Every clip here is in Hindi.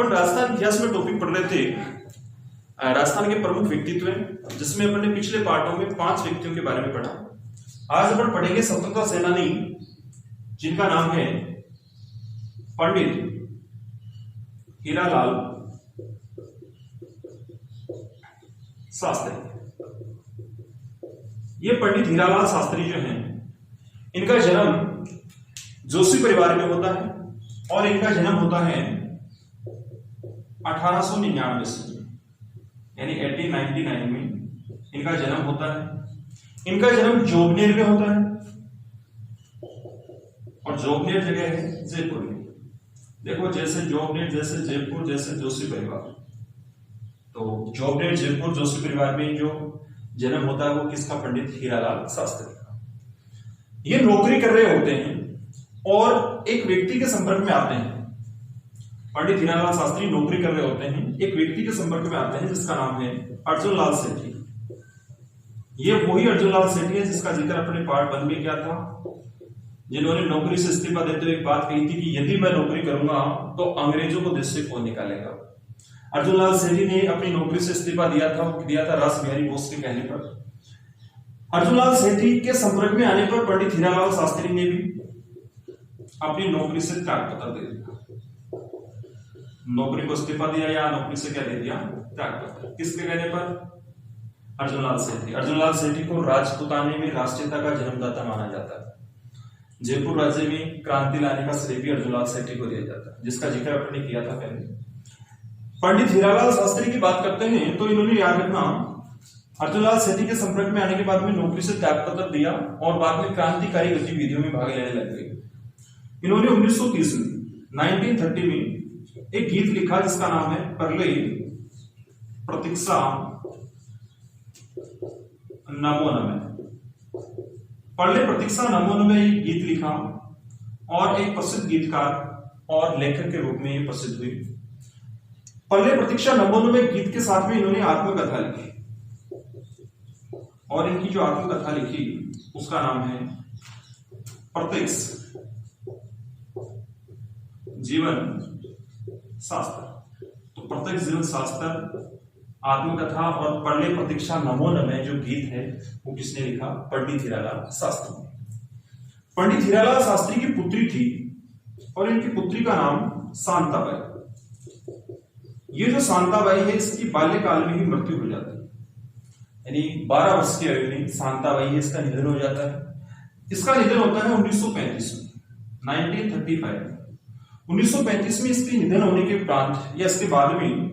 अपन राजस्थान इतिहास में टॉपिक पढ़ रहे थे राजस्थान के प्रमुख व्यक्तित्व हैं, जिसमें अपन ने पिछले पार्टों में 5 व्यक्तियों के बारे में पढ़ा। आज अपन पढ़ेंगे स्वतंत्रता सेनानी जिनका नाम है पंडित हीरालाल शास्त्री। ये पंडित हीरालाल शास्त्री जो हैं, इनका जन्म जोशी परिवार में होता है और इनका जन्म होता है 1899 से, यानी 1899 में इनका जन्म होता है। इनका जन्म जोबनेर में होता है और जोबनेर जगह है जयपुर में। देखो, जैसे जोबनेर, जैसे जयपुर, जैसे जोशी परिवार, तो जोबनेर, जयपुर, जोशी परिवार में जो जन्म होता है वो किसका? पंडित हीरालाल शास्त्री का। ये नौकरी कर रहे होते हैं और एक व्यक्ति के संपर्क में आते हैं। पंडित हीरालाल शास्त्री नौकरी कर रहे होते हैं, एक व्यक्ति के संपर्क में आते हैं जिसका नाम है अर्जुन लाल सेठी। ये वही अर्जुन लाल सेठी है जिसका जिक्र अपने पार्ट 1 में किया था, जिन्होंने नौकरी से इस्तीफा देते हुए एक बात कही थी कि यदि मैं नौकरी करूंगा तो अंग्रेजों को देश से कौन निकालेगा। अर्जुन लाल सेठी ने अपनी नौकरी से इस्तीफा दिया था रास बिहारी बोस के कहने पर। अर्जुन लाल सेठी के संपर्क में आने पर पंडित हीरालाल शास्त्री ने भी अपनी नौकरी से त्याग पत्र दे दिया। नौकरी को इस्तीफा दिया या नौकरी से क्या दे दिया? त्याग पत्र। किसके कहने पर? अर्जुन लाल सेठी। अर्जुन लाल सेठी को राजपूताने में राष्ट्रीयता का जन्मदाता माना जाता है। जयपुर राज्य में क्रांति लाने का श्रेय भी अर्जुन लाल सेठी को दिया जाता है, जिसका जिक्र अपने किया था पहले। पंडित हीरालाल शास्त्री की बात करते हैं तो इन्होंने याद रखना, अर्जुन लाल सेठी के संपर्क में आने के बाद में नौकरी से त्याग पत्र दिया और बाद में क्रांतिकारी गतिविधियों में भाग लेने लग गए। इन्होंने 1930 में 1930 में एक गीत लिखा जिसका नाम है परले प्रतीक्षा नमो नमः। परले प्रतीक्षा नमो नमः ये गीत लिखा और एक प्रसिद्ध गीतकार और लेखक के रूप में ये प्रसिद्ध हुई। परले प्रतीक्षा नमो नमः गीत के साथ में इन्होंने आत्मकथा लिखी और इनकी जो आत्मकथा लिखी उसका नाम है प्रत्यक्ष जीवन शास्त्र। तो प्रत्यक्ष जीवन शास्त्र, आत्मकथा और परले प्रतीक्षा नमो नमः जो गीत है वो किसने लिखा? पंडित हीरालाल शास्त्री ने। पंडित हीरालाल शास्त्री की पुत्री थी और इनकी पुत्री का नाम शांताबाई। ये जो शांताबाई है इसकी बाल्यकाल में ही मृत्यु हो जाती है, यानी 12 वर्ष की आयु में शांताबाई है इसका निधन हो जाता है। इसका निधन होता है 1935 में, 1935 में। 1935 में इसके निधन होने के उपरांत या इसके बाद में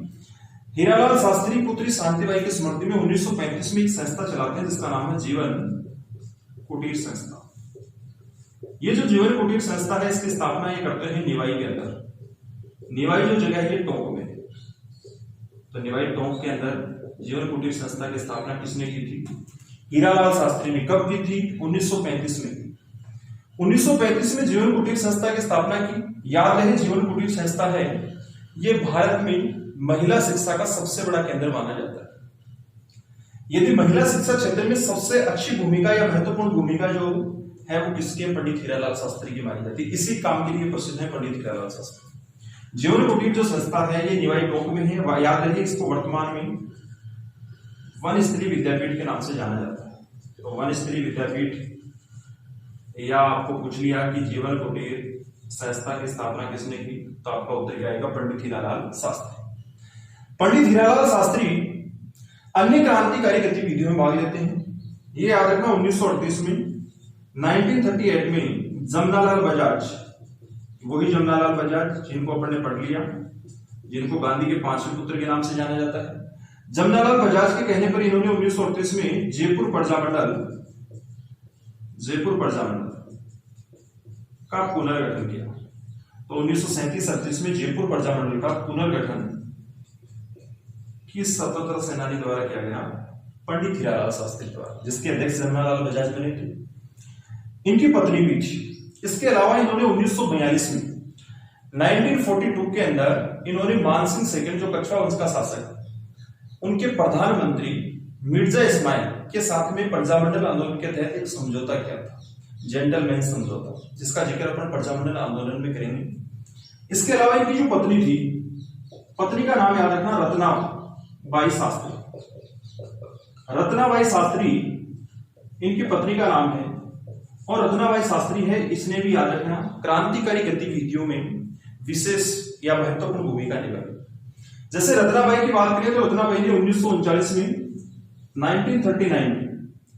हीरालाल शास्त्री पुत्री शांतिबाई की स्मृति में 1935 में एक संस्था चलाते हैं जिसका नाम है जीवन कुटीर संस्था। ये जो जीवन कुटीर संस्था है इसकी स्थापना ये करते हैं निवाई के अंदर। निवाई जो जगह है ये टोंक में, तो निवाई टोंक के अंदर जीवन कुटीर संस्था की स्थापना किसने की थी? हीरालाल शास्त्री ने। कब की थी? 1935 में। 1935 में जीवन कुटीर संस्था की स्थापना की। याद रहे, जीवन कुटीर संस्था है ये भारत में महिला शिक्षा का सबसे बड़ा केंद्र माना जाता है। यदि महिला शिक्षा क्षेत्र में सबसे अच्छी भूमिका या महत्वपूर्ण भूमिका जो है वो किसकी? पंडित हीरालाल शास्त्री की मानी जाती है। इसी काम के लिए प्रसिद्ध है पंडित हीरालाल शास्त्री। जीवन कुटीर जो संस्था है ये निवाई टोंक में है। याद रहे, इसको वर्तमान में वन स्त्री विद्यापीठ के नाम से जाना जाता है। तो वन स्त्री विद्यापीठ, या आपको पूछ लिया कि जीवन कुटीर संस्था की स्थापना किसने की, तो आपका उत्तर आएगा पंडित हीरालाल शास्त्री। पंडित हीरालाल शास्त्री अन्य क्रांतिकारी गतिविधियों में भाग लेते हैं। ये याद रखना, 1938 में, 1938 में जमनालाल बजाज, वही जमनालाल बजाज जिनको अपन ने पढ़ लिया, जिनको गांधी के 5वें पुत्र के नाम से जाना जाता है। जमनालाल बजाज के कहने पर इन्होंने 1938 में जयपुर प्रजामंडल का पुनर्गठन किया। तो 1937-38 में जयपुर प्रजामंडल का पुनर्गठन किस स्वतंत्रता सेनानी द्वारा किया गया? पंडित हीरालाल शास्त्री द्वारा, जिसके अध्यक्ष जमनालाल बजाज बने थे। इनकी पत्नी भी थी। इसके अलावा इन्होंने 1942 में 1942 के अंदर इन्होंने मानसिंह सेकंड जो कछवा वंश का शासक, उनके प्रधानमंत्री मिर्जा इस्माइल के साथ में प्रजामंडल आंदोलन के तहत एक समझौता किया था, जेंटलमैन समझौता, जिसका जिक्र अपन प्रजामंडल आंदोलन में करेंगे। इसके अलावा इनकी जो पत्नी थी पत्नी का नाम याद रखना, रत्नाबाई शास्त्री। रत्नाबाई शास्त्री इनकी पत्नी का नाम है और रत्नाबाई शास्त्री है, इसने भी याद रखना क्रांतिकारी गतिविधियों में विशेष या महत्वपूर्ण भूमिका निभाई। जैसे रत्नाबाई की बात करें तो रत्नाबाई ने 1939 में 1939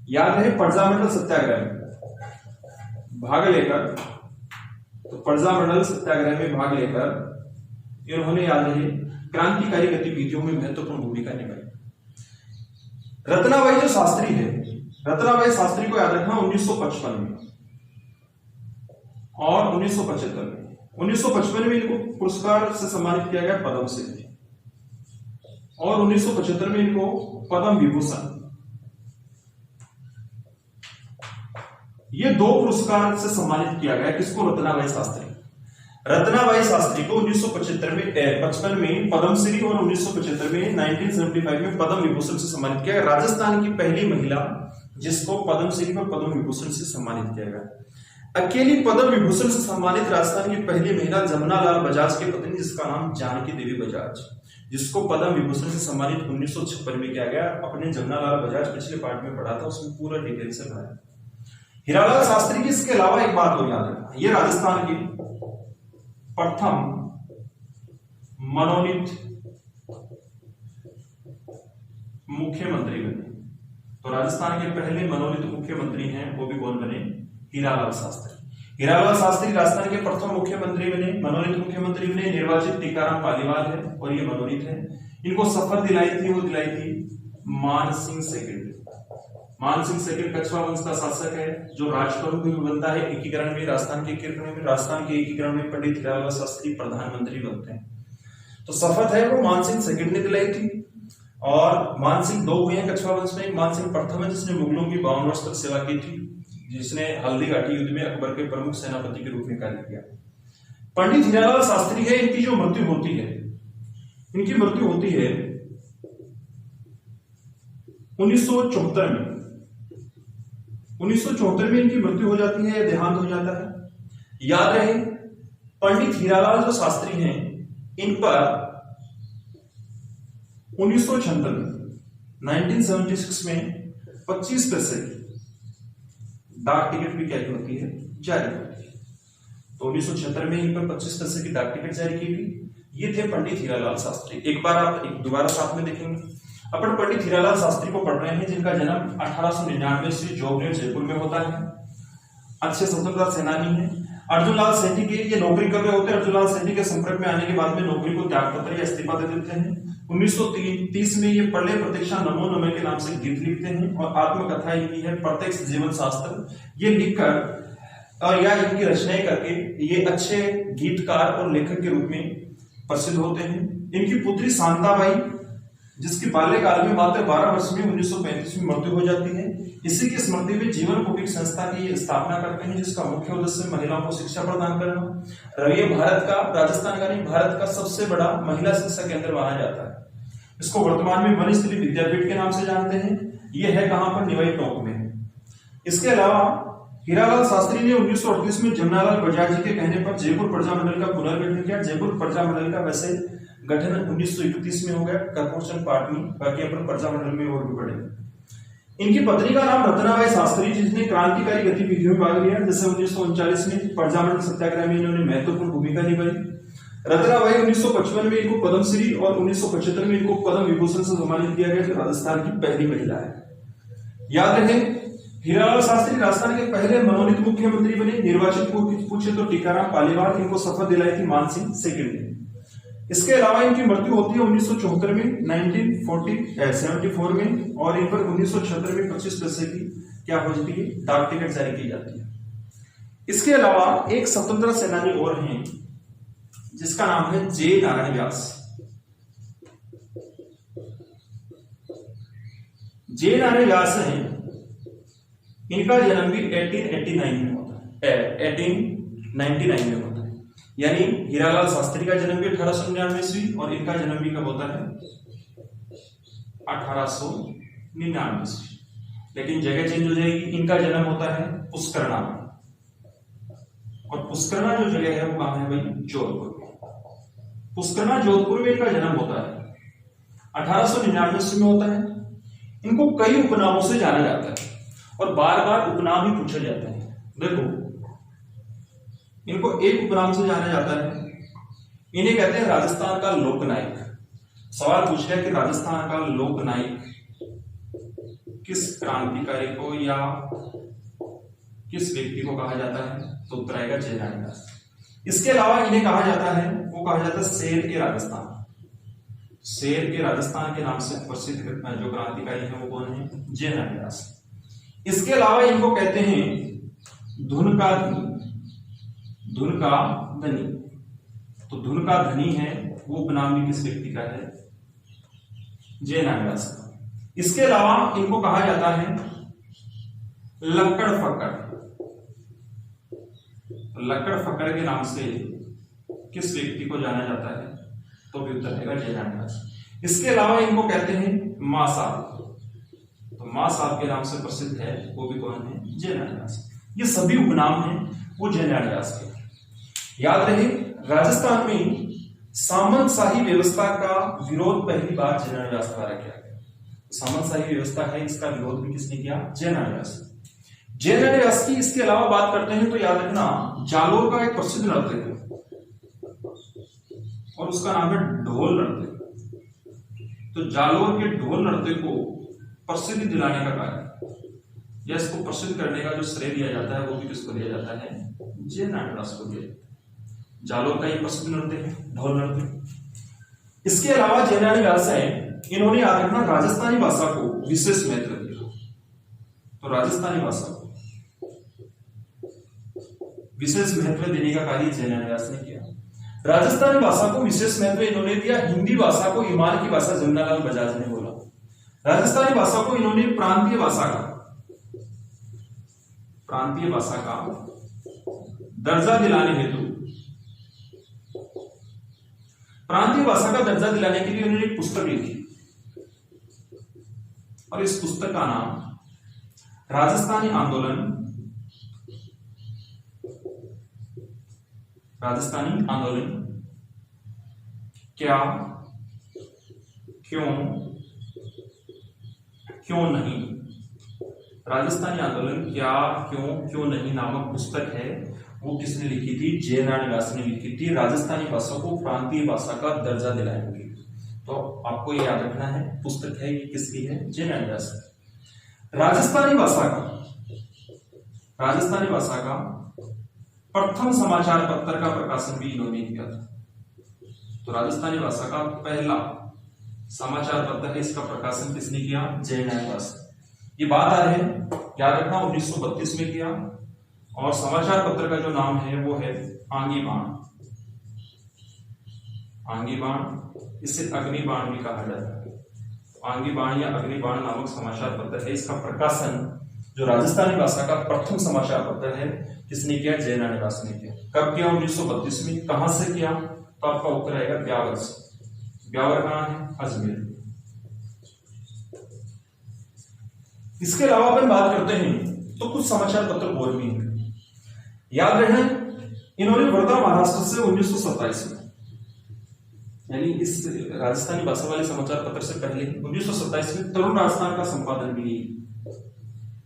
याद रहे प्रजामंडल सत्याग्रह में भाग लेकर, तो प्रजामंडल सत्याग्रह में भाग लेकर इन्होंने याद रहे क्रांतिकारी गतिविधियों में महत्वपूर्ण भूमिका निभाई। रत्नाबाई जो शास्त्री है, रत्नाबाई शास्त्री को याद रखना 1955 में और 1975 में। 1955 में इनको पुरस्कार से सम्मानित किया गया पद्मश्री और 1975 में इनको पद्म विभूषण, ये दो पुरस्कार से सम्मानित किया गया। किसको? रत्नाबाई शास्त्री। रत्नाबाई शास्त्री को 1955 में पद्मश्री और 1975 में 1975 में पद्म विभूषण से सम्मानित किया गया। राजस्थान की पहली महिला जिसको पद्मश्री और पद्म विभूषण से सम्मानित किया गया। अकेली पद्म विभूषण से सम्मानित राजस्थान की पहली महिला जमुनालाल बजाज की पत्नी, जिसका नाम जानकी देवी बजाज, जिसको पद्म विभूषण से सम्मानित 1956 में किया गया। अपने जमुनालाल बजाज पिछले पार्ट में पढ़ा था, उसमें पूरा डिटेल से पढ़ा। हीरालाल शास्त्री की इसके अलावा एक बात और याद रखना, ये राजस्थान के प्रथम मनोनीत मुख्यमंत्री बने। तो राजस्थान के पहले मनोनीत मुख्यमंत्री हैं, वो भी कौन बने? हीरालाल शास्त्री। हीरालाल शास्त्री राजस्थान के प्रथम मुख्यमंत्री बने, मनोनीत मुख्यमंत्री बने। निर्वाचित टीकाराम पालीवाल है और ये मनोनीत है। इनको शपथ दिलाई थी, वो दिलाई थी मानसिंह सेकंड। मानसिंह सेकंड कछवा वंश का शासक है, जो राजप्रमुख भी बनता है एकीकरण में। राजस्थान के एकीकरण में पंडित हीरालाल शास्त्री प्रधानमंत्री बनते हैं। तो शपथ है वो मानसिंह सेकंड ने दिलाई थी। और मानसिंह दो हुए हैं कछवा वंश में। मानसिंह प्रथम है जिसने मुगलों की 52 वर्ष तक सेवा की थी, जिसने हल्दीघाटी युद्ध में अकबर के प्रमुख सेनापति के रूप में कार्य किया। पंडित हीरालाल शास्त्री है, इनकी जो मृत्यु होती है, इनकी मृत्यु होती है 1974 में। 1974 में इनकी मृत्यु हो जाती है, देहांत हो जाता है। याद रहे पंडित हीरालाल जो शास्त्री हैं, इन पर 1976 में 1976 में 25 पैसे की डाक टिकट भी क्या होती है? जारी होती है। तो 1976 में इन पर 25 पैसे की डाक टिकट जारी की गई। ये थे पंडित हीरालाल शास्त्री। एक बार आप दोबारा साथ में देखेंगे। अपन पंडित हीरालाल शास्त्री को पढ़ रहे हैं, जिनका जन्म 1899 से जोगनेर जयपुर में होता है। अच्छे स्वतंत्रता सेनानी है। अर्जुनलाल सेठी के ये नौकरी कर रहे होते हैं। अर्जुनलाल सेठी के संपर्क में आने के बाद में नौकरी को त्यागपत्र या इस्तीफा दे देते हैं। 1930 में ये पढ़ले प्रतीक्षा नमो नमः के नाम से गीत लिखते हैं और आत्मकथा इनकी है प्रत्यक्ष जीवन शास्त्र। ये लिखकर और या इनकी रचनाएं करके ये अच्छे गीतकार और लेखक के रूप में प्रसिद्ध होते हैं। इनकी पुत्री शांताबाई, जिसकी बाल्यकाल में मात्र 12 वर्ष में 1935 में मृत्यु हो जाती है, इसी की स्मृति में जीवन कौटिक संस्था की स्थापना करते हैं, जिसका मुख्य उद्देश्य महिलाओं को शिक्षा प्रदान करना। ये भारत का, राजस्थान का नहीं, भारत का सबसे बड़ा महिला शिक्षा केंद्र माना जाता है। इसको वर्तमान में वनस्थली विद्यापीठ के नाम से जानते हैं। ये है कहां पर? निवाई टोंक में। इसके अलावा हीरालाल शास्त्री ने 1938 में जमुनालाल बजाज जी के कहने पर जयपुर प्रजामंडल का पुनर्गठन किया। जयपुर प्रजामंडल का वैसे गठन 1931 में हो गया कर्पूरचंद पार्ट में, बाकी अपन प्रजामंडल में और भी पढ़े। इनकी पत्नी का नाम रत्नाबाई शास्त्री, जिसने क्रांतिकारी गतिविधियों में भाग लिया। जैसे 1939 में प्रजामंडल सत्याग्रह में इन्होंने महत्वपूर्ण भूमिका निभाई। रत्नाबाई 1955 में इनको पद्मश्री और 1975 में इनको पद्म विभूषण से सम्मानित किया गया, जो राजस्थान की पहली महिला है। याद रहे हीरालाल शास्त्री राजस्थान के पहले मनोनीत मुख्यमंत्री बने। निर्वाचित को पूछे तो टीकाराम पालीवाल, इनको शपथ दिलाई थी मानसिंह सेकंड ने। इसके अलावा इनकी मृत्यु होती है 1974 में, 1974 में, और इन पर 1976 में 25 पैसे की क्या हो जाती है? डाक टिकट जारी की जाती है। इसके अलावा एक स्वतंत्रता सेनानी और हैं, जिसका नाम है जे नारायण व्यास। जे नारायण व्यास हैं, इनका जन्म भी 1889 में होता है, 1899 में होता है। यानी हीरालाल शास्त्री का जन्म भी 1899 ईस्वी और इनका जन्म भी कब होता है? 1899 ईस्वी। लेकिन जगह चेंज हो जाएगी। इनका जन्म होता है पुष्करणा में, और पुष्करणा जो जगह है वो कहां है भाई? जोधपुर में। पुष्करना जोधपुर में इनका जन्म होता है, 1899 में होता है। इनको कई उपनामों से जाना जाता है और बार बार उपनाम ही पूछे जाते हैं। देखो, इनको एक उपनाम से जाना जाता है, इन्हें कहते हैं राजस्थान का लोकनायक। सवाल पूछ लिया कि राजस्थान का लोकनायक किस क्रांतिकारी को या किस व्यक्ति को कहा जाता है, तो उत्तर आएगा जयनारायण दास। इसके अलावा इन्हें कहा जाता है, वो कहा जाता है शेर के राजस्थान। शेर के राजस्थान के नाम से प्रसिद्ध जो क्रांतिकारी है वो कौन है, जयनारायण दास। इसके अलावा इनको कहते हैं धुन का धनी। तो धुन का धनी है वो उपनाम भी किस व्यक्ति का है, जयनारायण दास का। इसके अलावा इनको कहा जाता है लक्कड़ फक्कड़। लक्कड़ फक्कड़ के नाम से किस व्यक्ति को जाना जाता है, तो भी उत्तर है जयनारायण दास। इसके अलावा इनको कहते हैं मां साहब। तो मां साहब के नाम से प्रसिद्ध है वो भी कौन है, जयनारायण दास। ये सभी उपनाम हैं वो जयनारायण दास के। याद रहे, राजस्थान में सामंतशाही व्यवस्था का विरोध पहली बार जयनारायण दास द्वारा किया गया। सामंतशाही व्यवस्था है, इसका विरोध भी किसने किया, जयनारायण दास। जयनारायण दास की इसके अलावा बात करते हैं तो याद रखना, जालोर का एक प्रसिद्ध नृत्य है और उसका नाम है ढोल नृत्य। तो जालोर के ढोल नृत्य को प्रसिद्धि दिलाने का कार्य या इसको प्रसिद्ध करने का जो श्रेय दिया जाता है वो भी किसको दिया जाता है, जयनारायण दास को दिया जाता है। जालोर का एक प्रसिद्ध नृत्य है ढोल नृत्य। इसके अलावा जयनारायण दास है, इन्होंने याद रखना राजस्थानी भाषा को विशेष महत्व दिया। तो राजस्थानी भाषा को विशेष महत्व देने का कार्य जयनारायण दास ने किया। राजस्थानी भाषा को विशेष महत्व इन्होंने दिया। हिंदी भाषा को ईमान की भाषा जमनालाल बजाज ने बोला। राजस्थानी भाषा को इन्होंने प्रांतीय भाषा का दर्जा दिलाने हेतु, प्रांतीय भाषा का दर्जा दिलाने के लिए उन्होंने एक पुस्तक लिखी और इस पुस्तक का नाम राजस्थानी आंदोलन क्या, क्यों नहीं। राजस्थानी आंदोलन क्या, क्यों नहीं नामक पुस्तक है, वो किसने लिखी थी, जयनारायण दास ने लिखी थी। राजस्थानी भाषा को प्रांतीय भाषा का दर्जा दिलाने के लिए। तो आपको ये याद रखना है, पुस्तक है ये किसकी है, जयनारायण दास। राजस्थानी भाषा का प्रथम समाचार पत्र का प्रकाशन भी इन्होंने किया था। तो राजस्थानी भाषा का पहला समाचार पत्र है, इसका प्रकाशन किसने किया, जयनारायण दास। ये बात आ रही है, याद रखना 1932 में किया। और समाचार पत्र का जो नाम है वो है आंगी बाण, इसे अग्निबाण भी कहा जाता है। आंगी बाण या अग्निबाण नामक समाचार पत्र है, इसका प्रकाशन जो राजस्थानी भाषा का प्रथम समाचार पत्र है किसने किया, जयनारायण दास ने किया। कब किया, 1932 में। कहां से किया, तो आपका उत्तर आएगा ब्यावर से। ब्यावर कहां है, अजमेर। इसके अलावा अपन बात करते हैं तो कुछ समाचार पत्र और भी हैं। याद रहे, इन्होंने वर्धा महाराष्ट्र से 1927 में, यानी इस राजस्थानी भाषा वाले समाचार पत्र से पहले 1927 में तरुण राजस्थान का संपादन भी,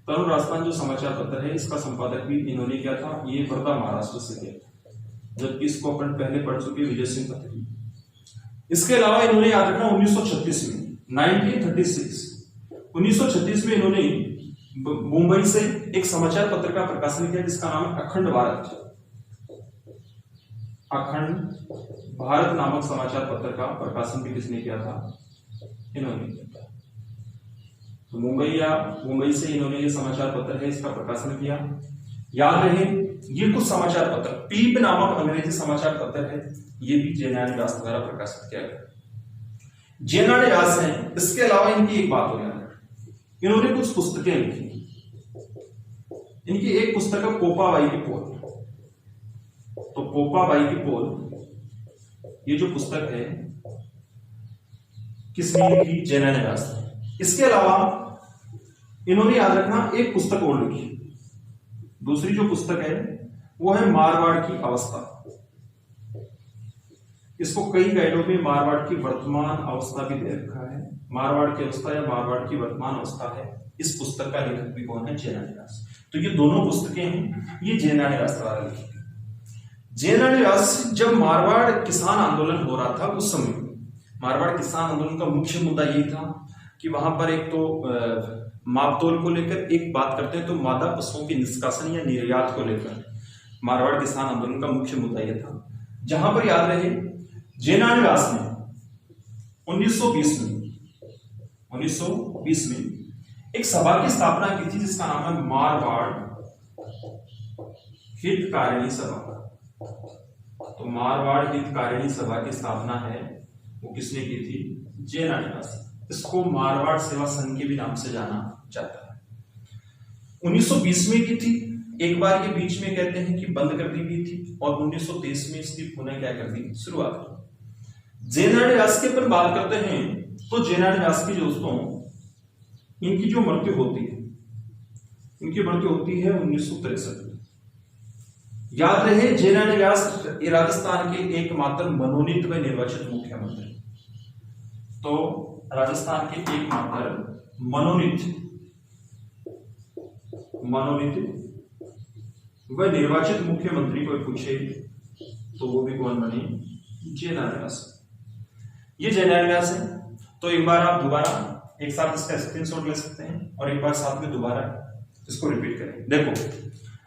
तरुण राजस्थान जो समाचार पत्र है इसका संपादक भी इन्होंने किया था। ये वर्धा महाराष्ट्र से किया था, जबकि इसको अपन पहले पढ़ चुके विजय सिंह पत्री। इसके अलावा इन्होंने याद रखना 1936 में 1936 में इन्होंने मुंबई से एक समाचार पत्र का प्रकाशन किया जिसका नाम है अखंड भारत नामक समाचार पत्र का प्रकाशन भी किसने किया था, इन्होंने किया था। तो मुंबई से इन्होंने ये समाचार पत्र है इसका प्रकाशन किया। याद रहे, ये कुछ समाचार पत्र, पीप नामक अंग्रेजी समाचार पत्र है, ये भी जयनारायण दास द्वारा प्रकाशित किया गया। जयनारायण दास है, इसके अलावा इनकी एक बात हो गया, इन्होंने कुछ पुस्तकें लिखी। इनकी एक पुस्तक है पोपाबाई की पोल। तो पोपाबाई की पोल, ये जो पुस्तक है किसने लिखी, जयनारायण दास ने। इसके अलावा इन्होंने याद रखना एक पुस्तक और लिखी। दूसरी जो पुस्तक है वो है मारवाड़ की अवस्था। इसको कई गाइडों में मारवाड़ की वर्तमान अवस्था भी दे रखा है। मारवाड़ की अवस्था या मारवाड़ की वर्तमान अवस्था है। इस पुस्तक का लेखक भी कौन है? जेनानीदास। तो ये दोनों पुस्तकें हैं, ये जेनानीदास द्वारा लिखी गई। जेनानीदास जब मारवाड़ किसान आंदोलन हो रहा था उस समय मारवाड़ किसान आंदोलन का मुख्य मुद्दा यही था कि वहां पर एक तो मापतोल को लेकर एक बात करते हैं तो मादा पशुओं के निष्कासन या निर्यात को लेकर मारवाड़ किसान आंदोलन का मुख्य मुद्दा यह था। जहां पर याद रहे जेनानीदास ने 1920 में एक सभा की स्थापना की थी जिसका नाम है मारवाड़ हितकारिणी सभा। तो मारवाड़ हितकारिणी सभा की स्थापना है वो किसने की थी? जेनानीदास। इसको मारवाड़ सेवा संघ के भी नाम से जाना जाता है। 1920 में की थी, एक बार ये बीच में कहते हैं कि बंद कर दी गई थी और 1923 में इसकी पुनः क्या कर दी? शुरुआत की। जेनानीदास के पर बात करते हैं तो जेनानीदास की दोस्तों इनकी जो मृत्यु होती है, इनकी मृत्यु होती है 1963 में। याद रहे जेनानीदास राजस्थान के एकमात्र मनोनीत व निर्वाचित मुख्यमंत्री। तो राजस्थान के एकमात्र मनोनीत व निर्वाचित मुख्यमंत्री को पूछे तो वो भी कौन बने? जेनानीदास। ये जेनानीदास है। तो एक बार आप दोबारा एक साथ इसका स्क्रीनशॉट ले सकते हैं और एक बार साथ में दोबारा इसको रिपीट करें। देखो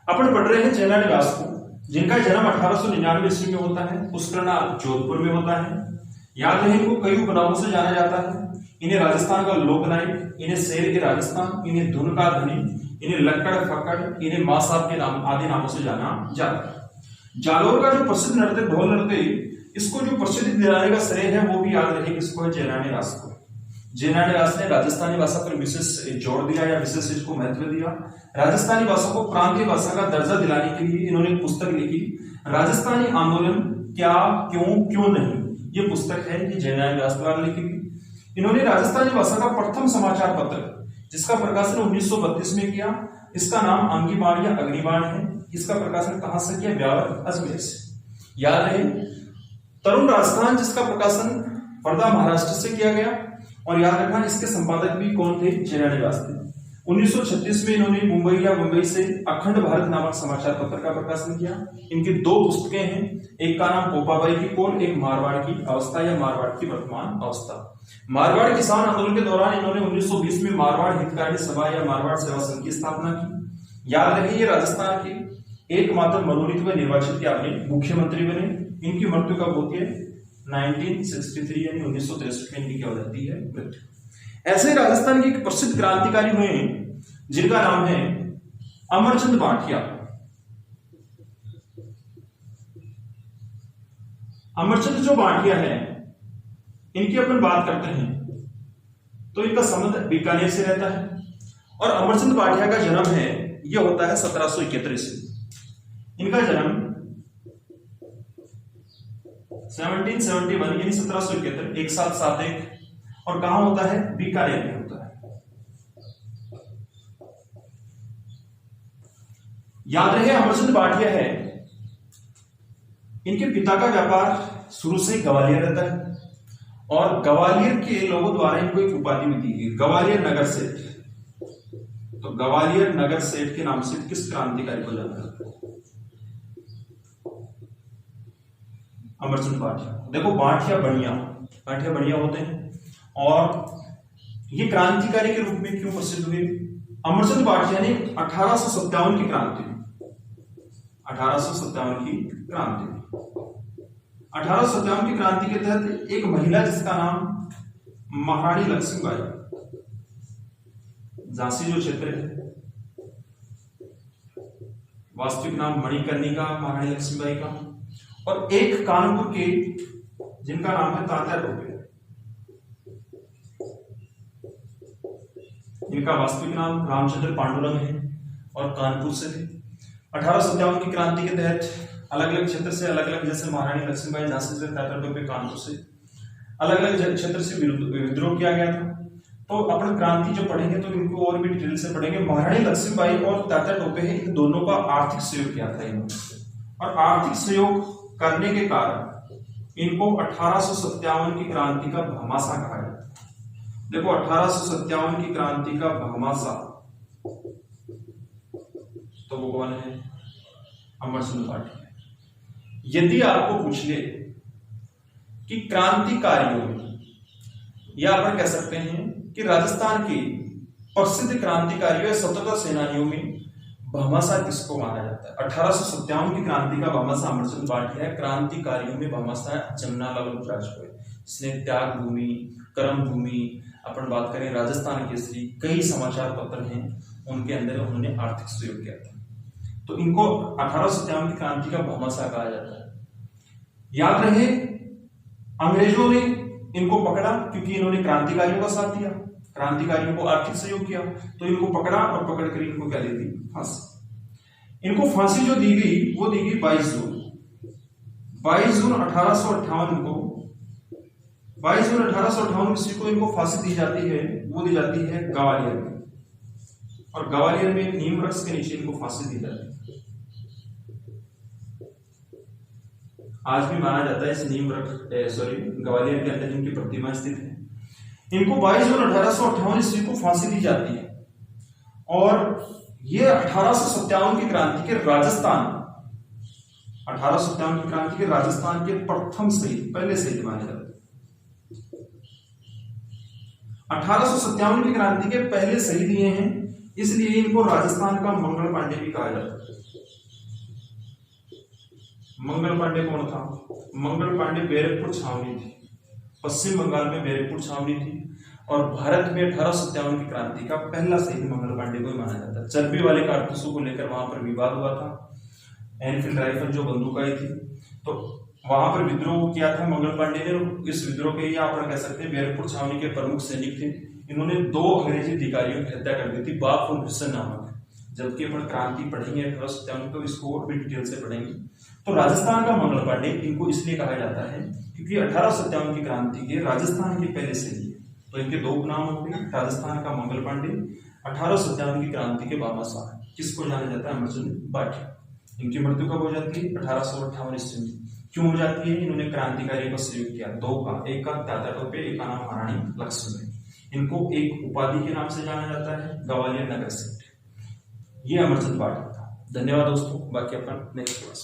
अपन पढ़ रहे हैं जेनानीदास को, जिनका जन्म 1899 ईस्वी में होता है, पुष्करना जोधपुर में होता है। याद रहे इनको कई उपनामों से जाना जाता है। इन्हें राजस्थान का लोकनायक, इन्हें शेर के राजस्थान, इन्हें धुन का धनी, इन्हें लक्कड़ फक्कड़, इन्हें मां साहब के नाम आदि नामों से जाना जाता है। जालोर का जो प्रसिद्ध नृत्य ढोल नृत्य, इसको जो प्रसिद्धि दिलाने का श्रेय है वो भी याद रहे किसको है? जेनानीदास को। जेनानीदास ने राजस्थानी भाषा पर विशेष जोर दिया या विशेष इसको महत्व दिया। राजस्थानी भाषा को प्रांतीय भाषा का दर्जा दिलाने के लिए इन्होंने एक पुस्तक लिखी, राजस्थानी आंदोलन क्या, क्यों, क्यों नहीं। ये पुस्तक है, ये जेनानीदास द्वारा लिखी गई। इन्होंने राजस्थानी भाषा का प्रथम समाचार पत्र जिसका प्रकाशन 1932 में किया, इसका नाम अंगीबाण या अग्निबाण है। इसका प्रकाशन कहां से किया? ब्यावर, अजमेर से। याद रहे तरुण राजस्थान जिसका प्रकाशन वर्धा, महाराष्ट्र से किया गया। और याद रखना इसके संपादक भी कौन थे? जेनानीदास थे। 1936 में इन्होंने मुंबई या मुंबई से अखंड भारत नामक समाचार पत्र का प्रकाशन किया। इनकी दो पुस्तकें हैं, एक का नाम पोपाबाई की पोल, एक मारवाड़ की अवस्था या मारवाड़ की वर्तमान अवस्था। मारवाड़ किसान आंदोलन के दौरान इन्होंने 1920 में मारवाड़ हितकारिणी सभा या मारवाड़ सेवा संघ की स्थापना की। याद रहे ये राजस्थान के एकमात्र मनोनीत व निर्वाचित मुख्यमंत्री बने। इनकी मृत्यु कब होती है? 1963 यानी 1963 में इनकी क्या हो जाती है? मृत्यु। ऐसे राजस्थान के एक प्रसिद्ध क्रांतिकारी हुए जिनका नाम है अमरचंद भाटिया। अमरचंद जो भाटिया है इनकी अपन बात करते हैं तो इनका संबंध बीकानेर से रहता है। और अमरचंद भाटिया का जन्म है यह होता है 1771 से। इनका जन्म 1771 यानी 1771 1771 और कहां होता है? बीकानेर में होता है। याद रहे अमरचंद भाटिया है, इनके पिता का व्यापार शुरू से ग्वालियर रहता है और ग्वालियर के लोगों द्वारा इनको एक उपाधि भी दी गई, ग्वालियर नगर सेठ। तो ग्वालियर नगर सेठ के नाम से किस क्रांतिकारी को जाना जाता है? अमरचंद भाटिया। देखो बाठिया बढ़िया होते हैं और ये क्रांतिकारी के रूप में क्यों प्रसिद्ध हुए? अमरचंद भाटिया ने 1857 की क्रांति 1857 की क्रांति के तहत एक महिला जिसका नाम महारानी लक्ष्मीबाई, झांसी जो क्षेत्र है, वास्तविक नाम मणिकर्णिका महारानी लक्ष्मीबाई का, और एक कानपुर के जिनका नाम है तात्या टोपे, इनका वास्तविक नाम रामचंद्र पांडुरंग है और कानपुर से थे। 1857 की क्रांति के तहत अलग अलग क्षेत्र से जैसे महारानी लक्ष्मीबाई झांसी से, तात्या टोपे कानपुर से, अलग अलग क्षेत्र से विद्रोह किया गया था। तो अपन क्रांति जो पढ़ेंगे तो इनको और भी डिटेल से पढ़ेंगे। महारानी लक्ष्मीबाई और तात्या टोपे इन दोनों का आर्थिक सहयोग किया था इन्होंने, और आर्थिक सहयोग करने के कारण इनको 1857 की क्रांति का भामाशाह कहा जाता है। देखो 1857 की क्रांति का भामाशाह तो वो कौन है? अमरचंद भाटिया। यदि आपको पूछ ले कि क्रांतिकारियों में, या अपन कह सकते हैं कि राजस्थान के प्रसिद्ध क्रांतिकारियों या स्वतंत्रता सेनानियों में भामाशाह किसको माना जाता है? 1857 की क्रांति का भामाशाह अमरचंद भाटिया है। क्रांतिकारियों में भामाशाह जमनालाल बजाज को है। इसने त्याग भूमि, कर्म भूमि, अपन बात करें राजस्थान केसरी, कई समाचार पत्र हैं उनके अंदर उन्होंने आर्थिक सहयोग किया था। तो इनको 1857 की क्रांति का भामाशाह कहा जाता है। याद रहे अंग्रेजों ने इनको पकड़ा क्योंकि इन्होंने क्रांतिकारियों का साथ दिया, क्रांतिकारियों को आर्थिक सहयोग किया, तो इनको पकड़ा और पकड़कर इनको क्या दे दी? फांसी। इनको फांसी जो दी गई वो दी गई 22 जून 1858 को, 22 जून 1858 ईस्वी को इनको फांसी दी जाती है। वो दी जाती है ग्वालियर में, और ग्वालियर में एक नीम वृक्ष के नीचे इनको फांसी दी जाती है। आज भी माना जाता है इस नीम वृक्ष ग्वालियर के अंदर इनकी प्रतिमा स्थित है। इनको 22 जून 1858 ईस्वी को फांसी दी जाती है, और ये 1857 की क्रांति के राजस्थान, 1857 की क्रांति के राजस्थान के प्रथम शहीद, पहले शहीद माने जाते हैं। 1857 की क्रांति के पहले शहीद ये हैं, इसलिए इनको राजस्थान का मंगल पांडे भी कहा जाता है। मंगल पांडे कौन था? मंगल पांडे बैरकपुर छावनी थी, पश्चिम बंगाल में बैरकपुर छावनी थी, और भारत में 1857 की क्रांति का पहला शहीद मंगल पांडे को ही माना जाता है। चर्बी वाले कारतूसों को लेकर वहां पर विवाद हुआ था, एनफील्ड राइफल जो बंदूकें थी, तो वहां पर विद्रोह किया था मंगल पांडे ने। इस विद्रोह के या आप कह सकते हैं बैरकपुर छावनी के प्रमुख सैनिक थे। इन्होंने 2 अंग्रेजी अधिकारियों की हत्या कर दी थी, बाप और हुसैन नामक। जबकि अपन क्रांति पढ़ेंगे 1857 तो इसको और भी डिटेल से पढ़ेंगे। तो राजस्थान का मंगल पांडे इनको इसलिए कहा जाता है क्योंकि 1857 की क्रांति के राजस्थान के पहले से ही, तो इनके 2 नाम हो गए, राजस्थान का मंगल पांडे, 1857 की क्रांति के भामाशाह किसको जाना जाता है? अमरचंद भाटिया। इनकी मृत्यु कब हो जाती है? 1858 ईस्वी में। क्यों हो जाती है? इन्होंने क्रांतिकारियों का सहयोग किया, 2 का, एक का दादा टोपे, एक का नाम महारानी लक्ष्मीबाई। इनको एक उपाधि के नाम से जाना जाता है, ग्वालियर नगर सेठ। ये अमरचंद भाटिया था। धन्यवाद दोस्तों, बाकी अपन नेक्स्ट क्लास